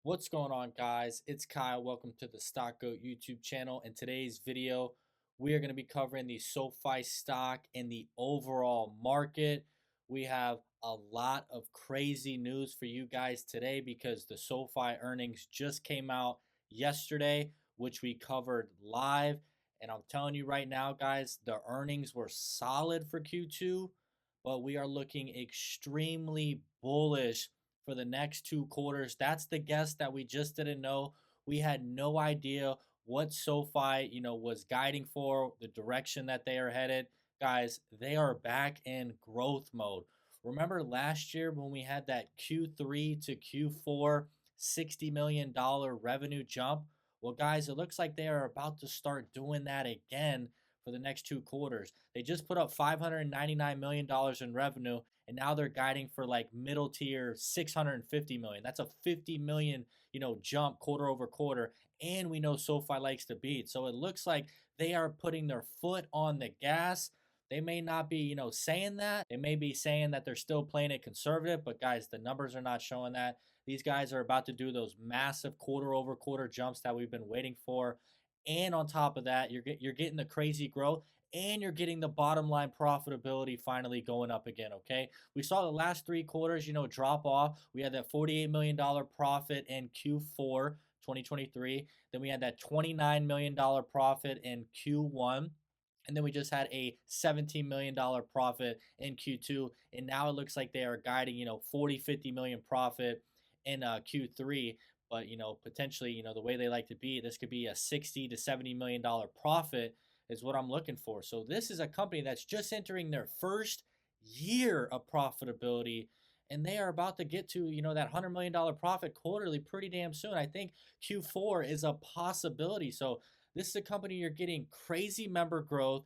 What's going on, guys? It's Kyle. Welcome to the Stock Goat YouTube channel. In today's video, we are going to be covering the SoFi stock and the overall market. We have a lot of crazy news for you guys today because the SoFi earnings just came out yesterday, which we covered live. And I'm telling you right now, guys, the earnings were solid for Q2, but we are looking extremely bullish for the next 2 quarters. That's the guess that we just didn't know. We had no idea what SoFi, was guiding for, the direction that they are headed. Guys, they are back in growth mode. Remember last year when we had that Q3 to Q4 $60 million revenue jump? Well, guys, it looks like they are about to start doing that again for the next 2 quarters. They just put up $599 million in revenue, and now they're guiding for like middle tier 650 million. That's a 50 million, jump quarter over quarter. And we know SoFi likes to beat. So it looks like they are putting their foot on the gas. They may not be, saying that. They may be saying that they're still playing it conservative, but guys, the numbers are not showing that. These guys are about to do those massive quarter over quarter jumps that we've been waiting for. And on top of that, you're getting the crazy growth and you're getting the bottom line profitability finally going up again. Okay. We saw the last 3 quarters, drop off. We had that $48 million profit in Q4 2023. Then we had that $29 million profit in Q1. And then we just had a $17 million profit in Q2. And now it looks like they are guiding, 40, 50 million profit in Q3. But, potentially, the way they like to be, this could be a 60 to $70 million profit is what I'm looking for. So this is a company that's just entering their first year of profitability, and they are about to get to, that $100 million profit quarterly pretty damn soon. I think Q4 is a possibility. So this is a company you're getting crazy member growth.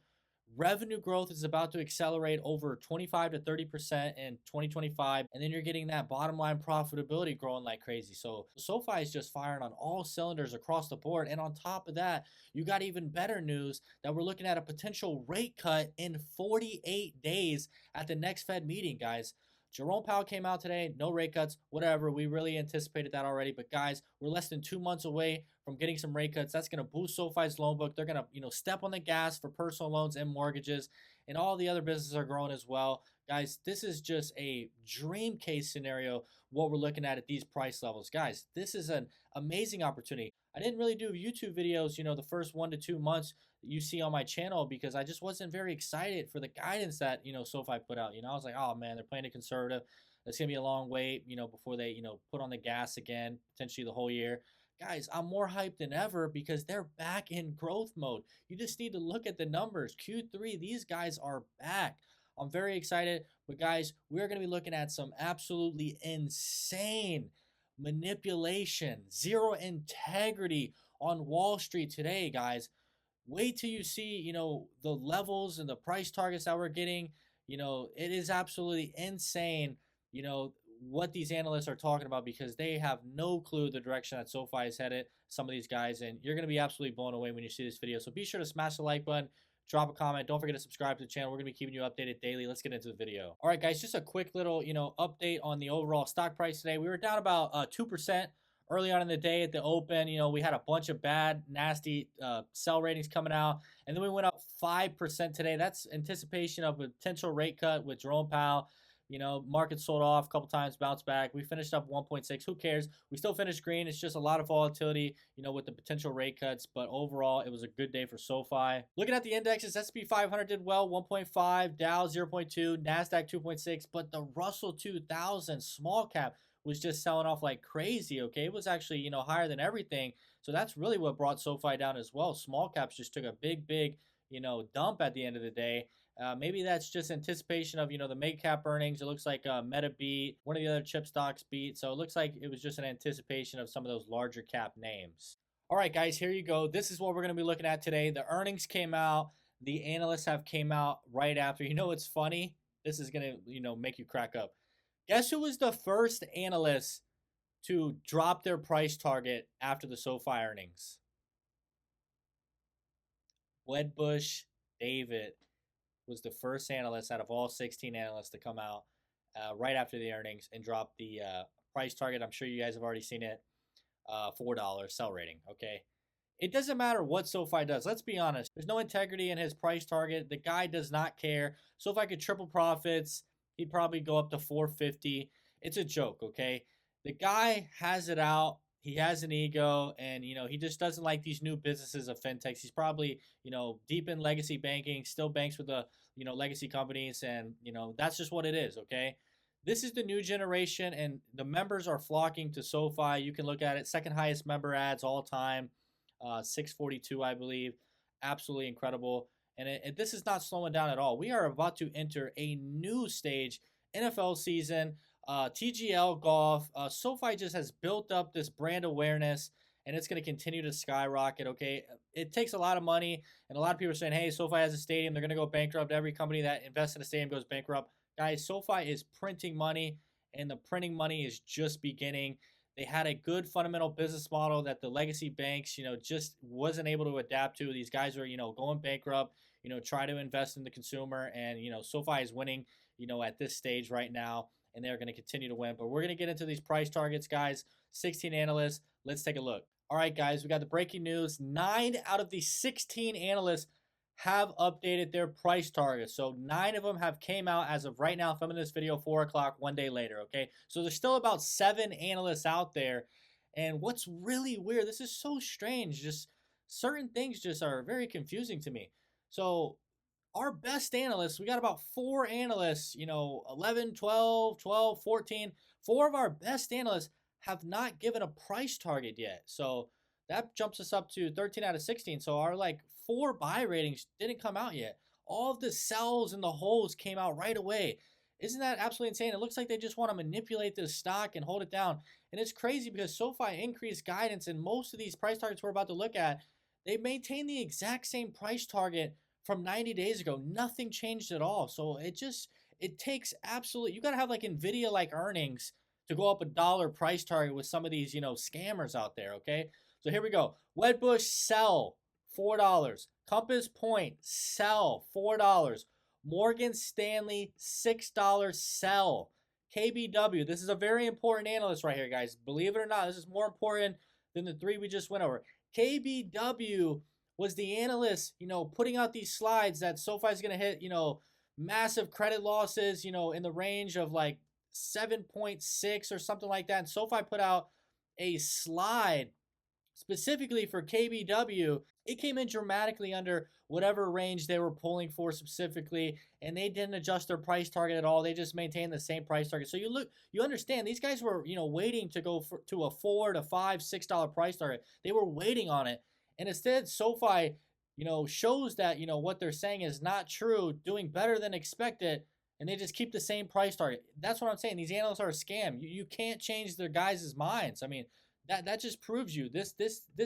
Revenue growth is about to accelerate over 25 to 30% in 2025. And then you're getting that bottom line profitability growing like crazy. So SoFi is just firing on all cylinders across the board. And on top of that, you got even better news that we're looking at a potential rate cut in 48 days at the next Fed meeting, guys. Jerome Powell came out today, no rate cuts, whatever. We really anticipated that already. But guys, we're less than 2 months away from getting some rate cuts. That's going to boost SoFi's loan book. They're going to, step on the gas for personal loans and mortgages, and all the other businesses are growing as well. Guys, this is just a dream case scenario, what we're looking at these price levels. Guys, this is an amazing opportunity. I didn't really do YouTube videos, the first 1 to 2 months you see on my channel because I just wasn't very excited for the guidance that, SoFi put out. I was like, oh man, they're playing it conservative. It's going to be a long wait, before they, put on the gas again, potentially the whole year. Guys, I'm more hyped than ever because they're back in growth mode. You just need to look at the numbers. Q3, these guys are back. I'm very excited. But guys, we're going to be looking at some absolutely insane manipulation, zero integrity on Wall Street today, guys. Wait till you see, the levels and the price targets that we're getting. It is absolutely insane, what these analysts are talking about because they have no clue the direction that SoFi is headed, some of these guys, and you're going to be absolutely blown away when you see this video. So be sure to smash the like button, drop a comment. Don't forget to subscribe to the channel. We're going to be keeping you updated daily. Let's get into the video. All right, guys, just a quick little, update on the overall stock price today. We were down about 2% early on in the day at the open. We had a bunch of bad, nasty sell ratings coming out. And then we went up 5% today. That's anticipation of a potential rate cut with Jerome Powell. Market sold off a couple times, bounced back. We finished up 1.6. Who cares? We still finished green. It's just a lot of volatility, with the potential rate cuts. But overall, it was a good day for SoFi. Looking at the indexes, S&P 500 did well, 1.5, Dow 0.2, NASDAQ 2.6. But the Russell 2000 small cap was just selling off like crazy, okay? It was actually, higher than everything. So that's really what brought SoFi down as well. Small caps just took a big, dump at the end of the day. Maybe that's just anticipation of, the mid cap earnings. It looks like Meta beat, one of the other chip stocks beat. So it looks like it was just an anticipation of some of those larger cap names. All right, guys, here you go. This is what we're going to be looking at today. The earnings came out. The analysts have came out right after. What's funny? This is going to, make you crack up. Guess who was the first analyst to drop their price target after the SoFi earnings? Wedbush David was the first analyst out of all 16 analysts to come out right after the earnings and drop the price target. I'm sure you guys have already seen it. $4 sell rating. Okay, it doesn't matter what SoFi does. Let's be honest. There's no integrity in his price target. The guy does not care. SoFi could triple profits. He'd probably go up to 450. It's a joke, okay? The guy has it out. He has an ego, and he just doesn't like these new businesses of fintechs. He's probably deep in legacy banking, still banks with the legacy companies, and that's just what it is, okay? This is the new generation, and the members are flocking to SoFi. You can look at it, second highest member ads all time, 642, I believe. Absolutely incredible. And this is not slowing down at all. We are about to enter a new stage, NFL season, TGL golf. SoFi just has built up this brand awareness, and it's going to continue to skyrocket. Okay, it takes a lot of money, and a lot of people are saying, "Hey, SoFi has a stadium; they're going to go bankrupt." Every company that invests in a stadium goes bankrupt. Guys, SoFi is printing money, and the printing money is just beginning. They had a good fundamental business model that the legacy banks, just wasn't able to adapt to. These guys are, going bankrupt, try to invest in the consumer. And, SoFi is winning, at this stage right now, and they're going to continue to win. But we're going to get into these price targets, guys. 16 analysts. Let's take a look. All right, guys, we got the breaking news. 9 out of the 16 analysts have updated their price targets. So 9 of them have came out as of right now, filming this video 4 o'clock, one day later, okay? So there's still about 7 analysts out there. And what's really weird, this is so strange, just certain things just are very confusing to me. So our best analysts, we got about 4 analysts, 11, 12, 12, 14. 4 of our best analysts have not given a price target yet. So that jumps us up to 13 out of 16. So our 4 buy ratings didn't come out yet. All of the sells and the holds came out right away. Isn't that absolutely insane? It looks like they just want to manipulate this stock and hold it down. And it's crazy because SoFi increased guidance, and most of these price targets we're about to look at, they maintain the exact same price target from 90 days ago. Nothing changed at all. So it takes absolutely, you got to have Nvidia earnings to go up $1 price target with some of these, scammers out there, okay? So here we go. Wedbush, sell, $4. Compass Point, sell, $4. Morgan Stanley, $6, sell. KBW, this is a very important analyst right here, guys. Believe it or not, this is more important than the 3 we just went over. KBW was the analyst, putting out these slides that SoFi is going to hit, massive credit losses, in the range of 7.6 or something like that. And SoFi put out a slide specifically for KBW. It came in dramatically under whatever range they were pulling for specifically, and they didn't adjust their price target at all. They just maintained the same price target. So you understand these guys were, waiting to go to a $4 to $5, $6 price target. They were waiting on it, and instead SoFi, shows that what they're saying is not true, doing better than expected, and they just keep the same price target. That's what I'm saying. These analysts are a scam. You can't change their guys' minds. I mean, that just proves you. This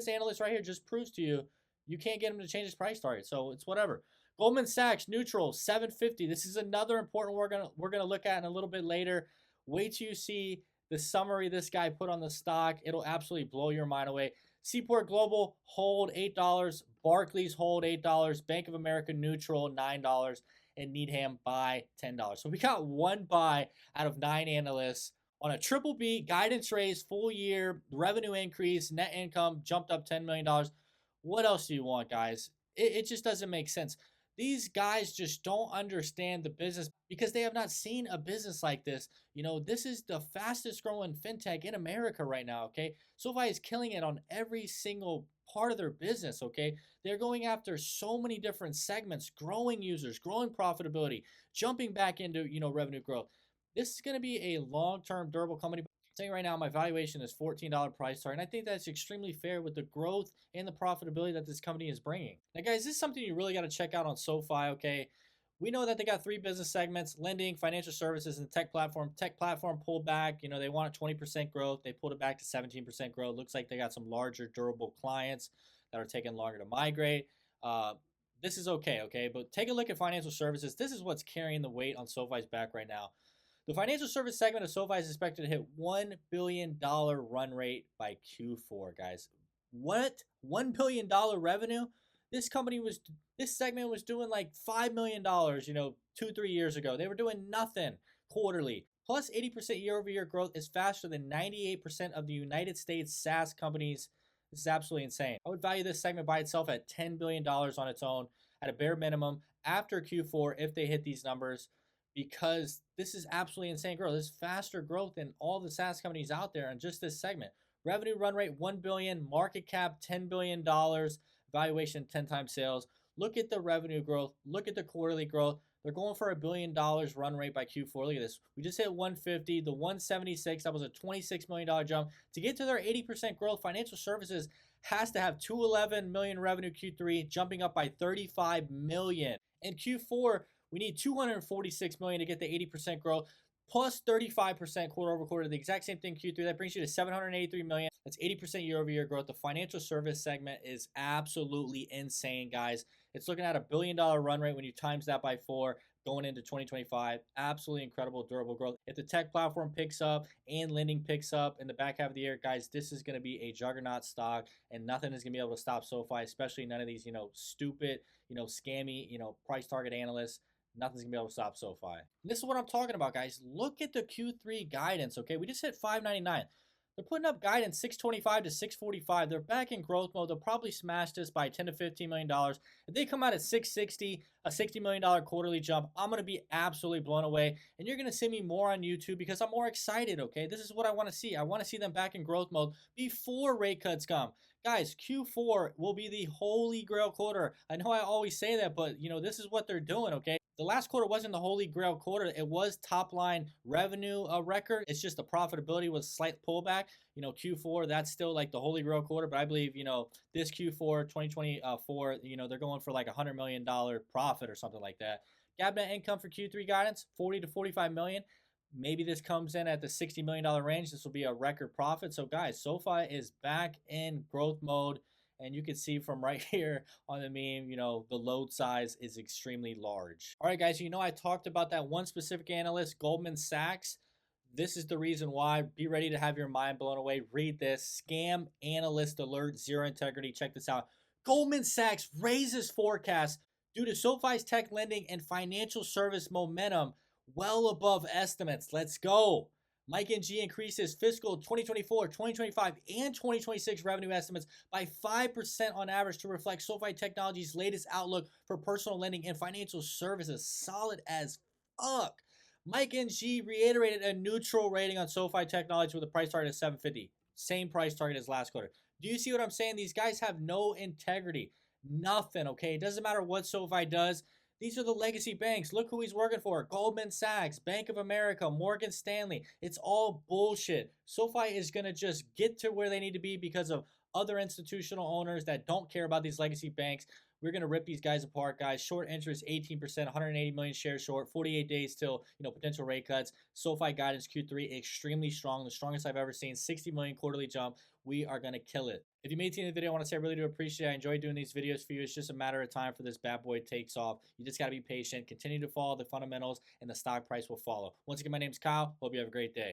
analyst right here just proves to you you can't get him to change his price target. So it's whatever. Goldman Sachs neutral 750. This is another important we're gonna look at in a little bit later. Wait till you see the summary this guy put on the stock. It'll absolutely blow your mind away. Seaport Global hold $8. Barclays hold $8. Bank of America neutral $9. And Needham buy $10. So we got 1 buy out of 9 analysts on a triple B, guidance raise, full year, revenue increase, net income jumped up $10 million. What else do you want, guys? It just doesn't make sense. These guys just don't understand the business because they have not seen a business like this. This is the fastest growing fintech in America right now, okay? SoFi is killing it on every single part of their business, okay? They're going after so many different segments, growing users, growing profitability, jumping back into, revenue growth. This is going to be a long-term durable company. I'm saying right now, my valuation is $14 price target, and I think that's extremely fair with the growth and the profitability that this company is bringing. Now, guys, this is something you really got to check out on SoFi, okay? We know that they got 3 business segments: lending, financial services, and tech platform. Tech platform pulled back. They wanted 20% growth. They pulled it back to 17% growth. Looks like they got some larger, durable clients that are taking longer to migrate. This is okay? But take a look at financial services. This is what's carrying the weight on SoFi's back right now. The financial service segment of SoFi is expected to hit $1 billion run rate by Q4, guys. What? $1 billion revenue? This segment was doing $5 million, 2-3 years ago. They were doing nothing quarterly. plus 80% year over year growth is faster than 98% of the United States SaaS companies. This is absolutely insane. I would value this segment by itself at $10 billion on its own at a bare minimum after Q4 if they hit these numbers, because this is absolutely insane growth. This is faster growth than all the SaaS companies out there in just this segment. Revenue run rate 1 billion, market cap $10 billion, valuation 10 times sales. Look at the revenue growth, look at the quarterly growth. They're going for $1 billion run rate by Q4. Look at this. We just hit 150, the 176. That was a $26 million jump. To get to their 80% growth, financial services has to have 211 million revenue Q3, jumping up by 35 million. In Q4, we need 246 million to get the 80% growth, plus 35% quarter over quarter. The exact same thing Q3. That brings you to 783 million. That's 80% year over year growth. The financial service segment is absolutely insane, guys. It's looking at $1 billion run rate when you times that by 4 going into 2025. Absolutely incredible, durable growth. If the tech platform picks up and lending picks up in the back half of the year, guys, this is going to be a juggernaut stock, and nothing is going to be able to stop SoFi, especially none of these, stupid, scammy, price target analysts. Nothing's gonna be able to stop SoFi. And this is what I'm talking about, guys. Look at the Q3 guidance, okay? We just hit 599. They're putting up guidance 625 to 645. They're back in growth mode. They'll probably smash this by $10 to $15 million. If they come out at 660, a $60 million quarterly jump, I'm going to be absolutely blown away. And you're going to see me more on YouTube because I'm more excited, okay? This is what I want to see. I want to see them back in growth mode before rate cuts come. Guys, Q4 will be the holy grail quarter. I know I always say that, but, this is what they're doing, okay? The last quarter wasn't the holy grail quarter. It was top line revenue record. It's just the profitability was slight pullback. Q4, that's still like the holy grail quarter. But I believe, this Q4 2024, they're going for like $100 million profit or something like that. GAAP net income for Q3 guidance, 40 to 45 million. Maybe this comes in at the $60 million range. This will be a record profit. So guys, SoFi is back in growth mode. And you can see from right here on the meme, the load size is extremely large. All right, guys, I talked about that one specific analyst, Goldman Sachs. This is the reason why. Be ready to have your mind blown away. Read this. Scam analyst alert, zero integrity. Check this out. Goldman Sachs raises forecast due to SoFi's tech lending and financial service momentum well above estimates. Let's go. Mike and G increases fiscal 2024, 2025, and 2026 revenue estimates by 5% on average to reflect SoFi Technologies' latest outlook for personal lending and financial services. Solid as fuck. Mike and G reiterated a neutral rating on SoFi Technologies with a price target of 750. Same price target as last quarter. Do you see what I'm saying? These guys have no integrity. Nothing, okay? It doesn't matter what SoFi does. These are the legacy banks. Look who he's working for. Goldman Sachs, Bank of America, Morgan Stanley. It's all bullshit. SoFi is going to just get to where they need to be because of other institutional owners that don't care about these legacy banks. We're going to rip these guys apart, guys. Short interest, 18%, 180 million shares short, 48 days till, potential rate cuts. SoFi guidance Q3, extremely strong, the strongest I've ever seen. 60 million quarterly jump. We are going to kill it. If you made it to the video, I want to say I really do appreciate it. I enjoy doing these videos for you. It's just a matter of time for this bad boy takes off. You just got to be patient. Continue to follow the fundamentals, and the stock price will follow. Once again, my name's Kyle. Hope you have a great day.